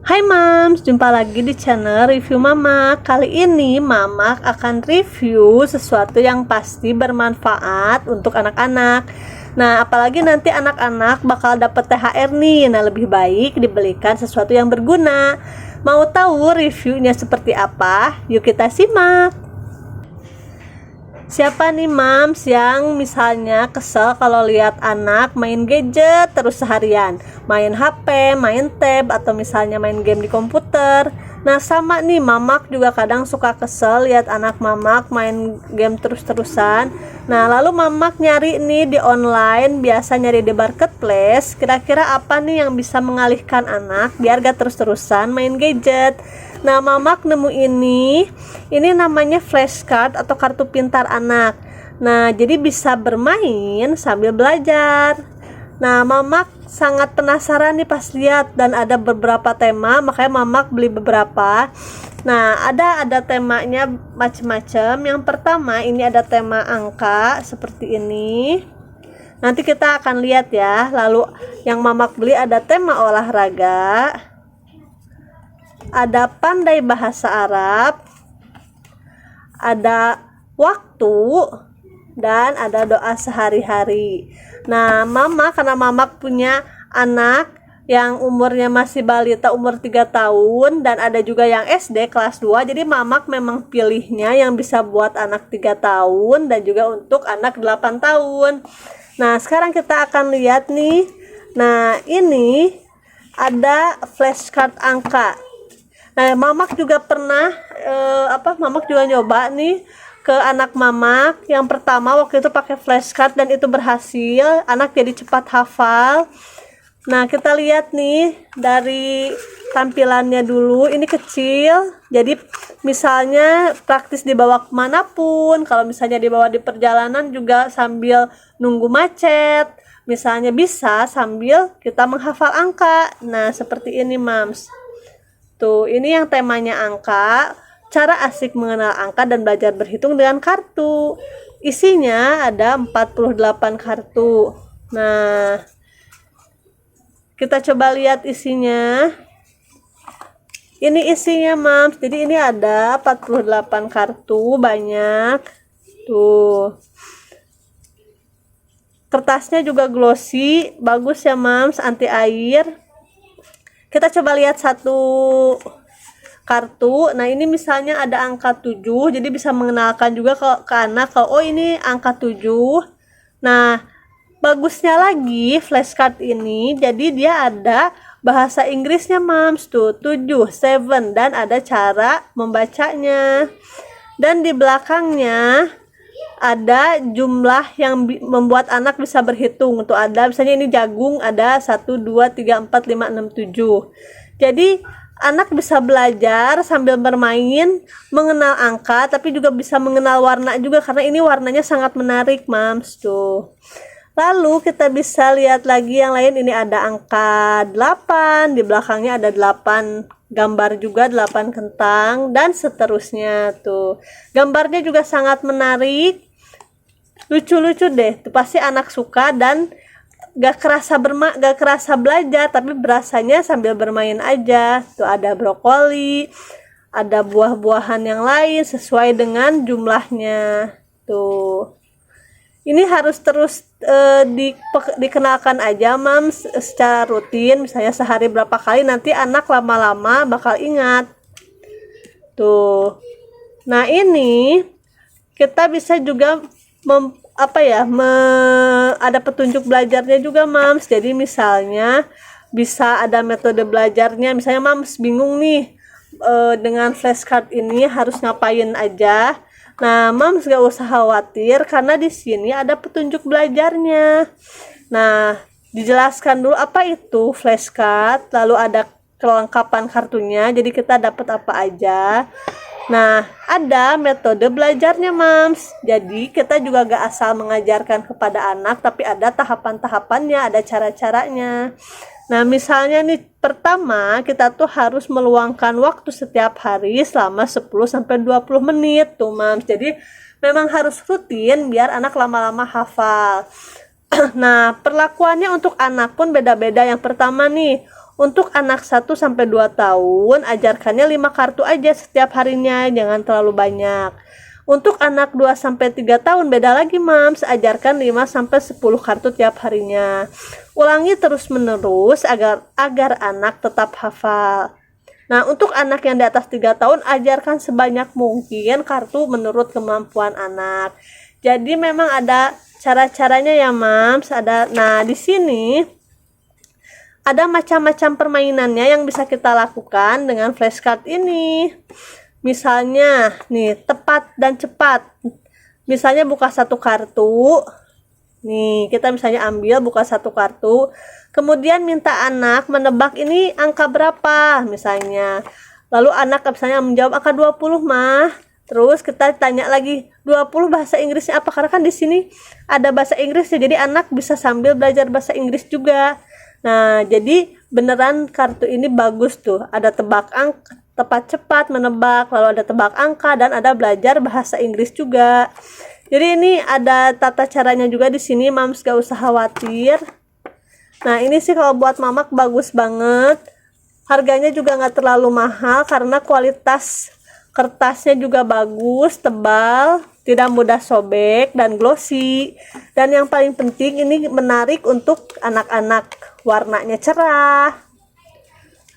Hai Mams, jumpa lagi di channel review Mama. Kali ini Mama akan review sesuatu yang pasti bermanfaat untuk anak-anak. Nah, apalagi nanti anak-anak bakal dapet THR nih. Nah, lebih baik dibelikan sesuatu yang berguna. Mau tahu reviewnya seperti apa? Yuk kita simak. Siapa nih Mams yang misalnya kesel kalau lihat anak main gadget terus seharian, main HP, main tab, atau misalnya main game di komputer. Nah, sama nih Mamak juga kadang suka kesel lihat anak Mamak main game terus-terusan. Nah, lalu Mamak nyari nih di online, biasa nyari di marketplace, kira-kira apa nih yang bisa mengalihkan anak biar gak terus-terusan main gadget. Nah, Mamak nemu ini namanya flashcard atau kartu pintar anak. Nah, jadi bisa bermain sambil belajar. Nah, Mamak sangat penasaran nih pas lihat, dan ada beberapa tema, makanya Mamak beli beberapa. Nah, ada temanya macam-macam. Yang pertama, ini ada tema angka seperti ini. Nanti kita akan lihat ya. Lalu yang Mamak beli ada tema olahraga, ada pandai bahasa Arab, ada waktu, dan ada doa sehari-hari. Nah, karena Mamak punya anak yang umurnya masih balita, umur 3 tahun, dan ada juga yang SD kelas 2, jadi Mamak memang pilihnya yang bisa buat anak 3 tahun dan juga untuk anak 8 tahun. Nah, sekarang kita akan lihat nih. Nah, ini ada flashcard angka. Nah, Mamak juga pernah Mamak juga nyoba nih ke anak Mamak. Yang pertama waktu itu pakai flashcard dan itu berhasil, anak jadi cepat hafal. Nah, kita lihat nih dari tampilannya dulu. Ini kecil, jadi misalnya praktis dibawa kemanapun. Kalau misalnya dibawa di perjalanan juga sambil nunggu macet, misalnya bisa sambil kita menghafal angka. Nah, seperti ini Mams. Tuh, ini yang temanya angka, cara asik mengenal angka dan belajar berhitung dengan kartu. Isinya ada 48 kartu. Nah, kita coba lihat isinya. Ini isinya, Mams. Jadi ini ada 48 kartu, banyak. Tuh. Kertasnya juga glossy, bagus ya, Mams, anti air. Kita coba lihat satu kartu. Nah, ini misalnya ada angka 7, jadi bisa mengenalkan juga ke anak kalau oh ini angka 7. Nah, bagusnya lagi flashcard ini, jadi dia ada bahasa Inggrisnya Mams, tuh 7, 7, dan ada cara membacanya. Dan di belakangnya ada jumlah yang membuat anak bisa berhitung. Tuh ada misalnya ini jagung, ada 1 2 3 4 5 6 7. Jadi anak bisa belajar sambil bermain mengenal angka, tapi juga bisa mengenal warna juga, karena ini warnanya sangat menarik Mams. Tuh. Lalu kita bisa lihat lagi yang lain. Ini ada angka 8, di belakangnya ada 8 gambar juga, 8 kentang, dan seterusnya. Tuh, gambarnya juga sangat menarik, lucu-lucu deh. Tuh, pasti anak suka dan gak kerasa belajar, tapi berasanya sambil bermain aja. Tuh, ada brokoli, ada buah-buahan yang lain sesuai dengan jumlahnya. Tuh, ini harus terus dikenalkan aja Mams secara rutin, misalnya sehari berapa kali, nanti anak lama-lama bakal ingat. Tuh. Nah, ini kita bisa juga ada petunjuk belajarnya juga Mams. Jadi misalnya bisa ada metode belajarnya. Misalnya Mams bingung nih dengan flashcard ini harus ngapain aja. Nah, Mams gak usah khawatir karena di sini ada petunjuk belajarnya. Nah, dijelaskan dulu apa itu flashcard, lalu ada kelengkapan kartunya, jadi kita dapat apa aja. Nah, ada metode belajarnya Mams. Jadi kita juga gak asal mengajarkan kepada anak, tapi ada tahapan-tahapannya, ada cara-caranya. Nah, misalnya nih, pertama kita tuh harus meluangkan waktu setiap hari selama 10-20 menit tuh Mams. Jadi memang harus rutin biar anak lama-lama hafal. Nah, perlakuannya untuk anak pun beda-beda. Yang pertama nih, Untuk anak 1 sampai 2 tahun, ajarkannya 5 kartu aja setiap harinya, jangan terlalu banyak. Untuk anak 2 sampai 3 tahun beda lagi, Mams, ajarkan 5 sampai 10 kartu tiap harinya. Ulangi terus-menerus agar anak tetap hafal. Nah, untuk anak yang di atas 3 tahun, ajarkan sebanyak mungkin kartu menurut kemampuan anak. Jadi memang ada cara-caranya ya, Mams. Nah, di sini ada macam-macam permainannya yang bisa kita lakukan dengan flashcard ini. Misalnya nih, tepat dan cepat. Misalnya buka 1 kartu. Nih, kita misalnya ambil buka 1 kartu. Kemudian minta anak menebak ini angka berapa misalnya. Lalu anak misalnya menjawab angka 20, Mah. Terus kita tanya lagi 20 bahasa Inggrisnya apa, karena kan di sini ada bahasa Inggrisnya. Jadi anak bisa sambil belajar bahasa Inggris juga. Nah, jadi beneran kartu ini bagus tuh. Ada tebak angka, tepat cepat menebak, lalu ada tebak angka, dan ada belajar bahasa Inggris juga. Jadi ini ada tata caranya juga di sini, Mams, gak usah khawatir. Nah, ini sih kalau buat mamak bagus banget. Harganya juga nggak terlalu mahal karena kualitas kertasnya juga bagus, tebal, tidak mudah sobek, dan glossy. Dan yang paling penting ini menarik untuk anak-anak, warnanya cerah.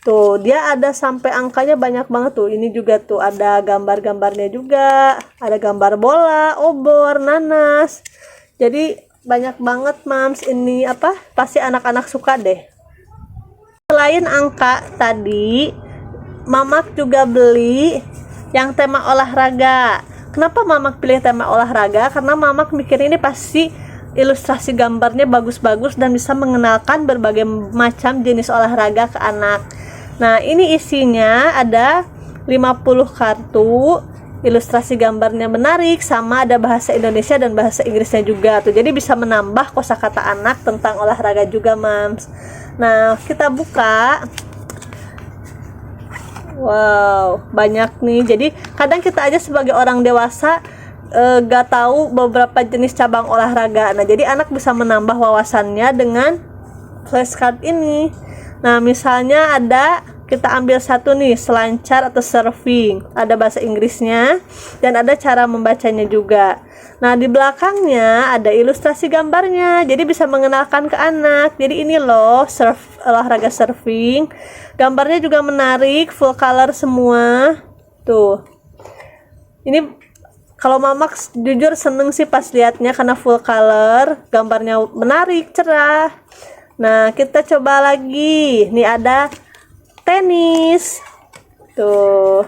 Tuh, dia ada sampai angkanya banyak banget tuh. Ini juga tuh ada gambar-gambarnya juga. Ada gambar bola, obor, nanas. Jadi banyak banget, Mams. Ini apa? Pasti anak-anak suka deh. Selain angka tadi, Mamak juga beli yang tema olahraga. Kenapa Mamak pilih tema olahraga? Karena Mamak mikir ini pasti ilustrasi gambarnya bagus-bagus dan bisa mengenalkan berbagai macam jenis olahraga ke anak. Nah, ini isinya ada 50 kartu, ilustrasi gambarnya menarik, sama ada bahasa Indonesia dan bahasa Inggrisnya juga tuh. Jadi bisa menambah kosakata anak tentang olahraga juga, Mams. Nah, kita buka. Wow, banyak nih. Jadi kadang kita aja sebagai orang dewasa gak tahu beberapa jenis cabang olahraga. Nah, jadi anak bisa menambah wawasannya dengan flashcard ini. Nah, misalnya kita ambil satu nih, selancar atau surfing. Ada bahasa Inggrisnya dan ada cara membacanya juga. Nah, di belakangnya ada ilustrasi gambarnya. Jadi bisa mengenalkan ke anak. Jadi ini loh, olahraga surfing. Gambarnya juga menarik, full color semua. Tuh. Ini kalau Mamak jujur seneng sih pas liatnya karena full color, gambarnya menarik, cerah. Nah, kita coba lagi. Nih ada tenis. Tuh.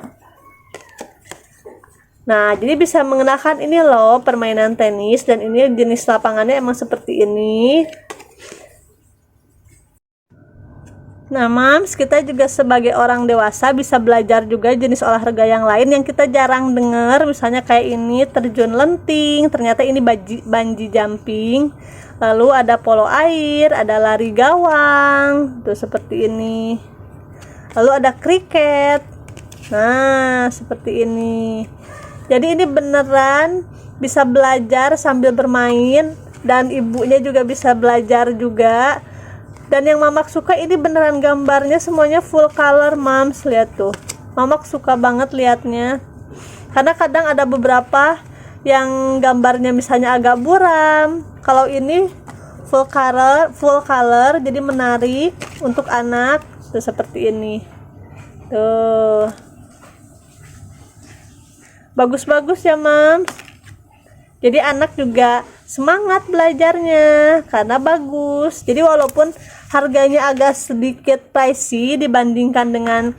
Nah, jadi bisa mengenalkan ini loh permainan tenis, dan ini jenis lapangannya emang seperti ini. Nah, Mams, kita juga sebagai orang dewasa bisa belajar juga jenis olahraga yang lain yang kita jarang dengar. Misalnya kayak ini terjun lenting, ternyata ini bungee jumping. Lalu ada polo air, ada lari gawang, tuh seperti ini. Lalu ada kriket. Nah, seperti ini. Jadi ini beneran bisa belajar sambil bermain, dan ibunya juga bisa belajar juga. Dan yang Mamak suka ini beneran gambarnya semuanya full color, Mams. Lihat tuh, Mamak suka banget liatnya. Karena kadang ada beberapa yang gambarnya misalnya agak buram. Kalau ini full color, jadi menarik untuk anak. Tuh seperti ini. Tuh. Bagus-bagus ya, Mams. Jadi anak juga semangat belajarnya karena bagus. Jadi walaupun harganya agak sedikit pricey dibandingkan dengan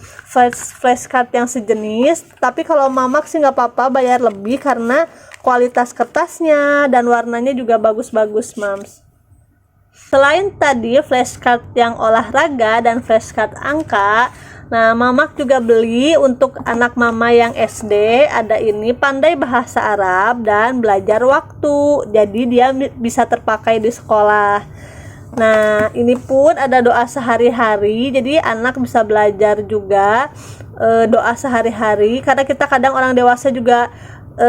flashcard yang sejenis, tapi kalau Mamak sih nggak apa-apa bayar lebih karena kualitas kertasnya dan warnanya juga bagus-bagus, Mams. Selain tadi flashcard yang olahraga dan flashcard angka, nah, Mamak juga beli untuk anak Mama yang SD. Ada ini pandai bahasa Arab dan belajar waktu. Jadi dia bisa terpakai di sekolah. Nah, ini pun ada doa sehari-hari. Jadi anak bisa belajar juga doa sehari-hari. Karena kita kadang orang dewasa juga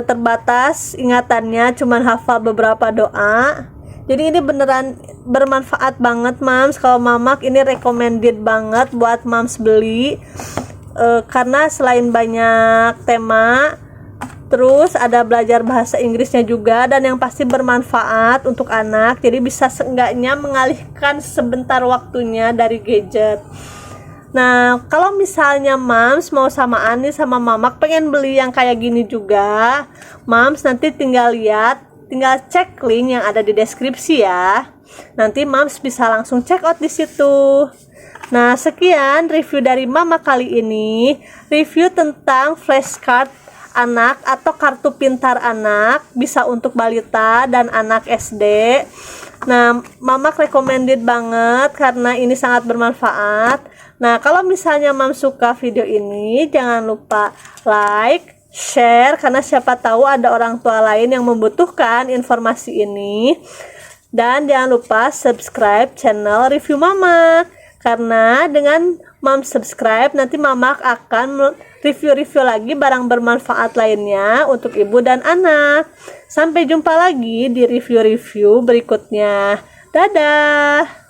terbatas ingatannya, cuman hafal beberapa doa. Jadi ini beneran bermanfaat banget Mams. Kalau Mamak ini recommended banget buat Mams beli. Karena selain banyak tema, terus ada belajar bahasa Inggrisnya juga, dan yang pasti bermanfaat untuk anak. Jadi bisa seenggaknya mengalihkan sebentar waktunya dari gadget. Nah, kalau misalnya Mams mau sama Ani sama Mamak pengen beli yang kayak gini juga, Mams nanti tinggal cek link yang ada di deskripsi ya. Nanti Mams bisa langsung check out di situ. Nah, sekian review dari Mama kali ini. Review tentang flashcard anak atau kartu pintar anak, bisa untuk balita dan anak SD. Nah, Mama recommended banget karena ini sangat bermanfaat. Nah, kalau misalnya Mam suka video ini, jangan lupa like, share, karena siapa tahu ada orang tua lain yang membutuhkan informasi ini. Dan jangan lupa subscribe channel Review Mama, karena dengan Mam subscribe nanti Mama akan review-review lagi barang bermanfaat lainnya untuk ibu dan anak. Sampai jumpa lagi di review-review berikutnya. Dadah.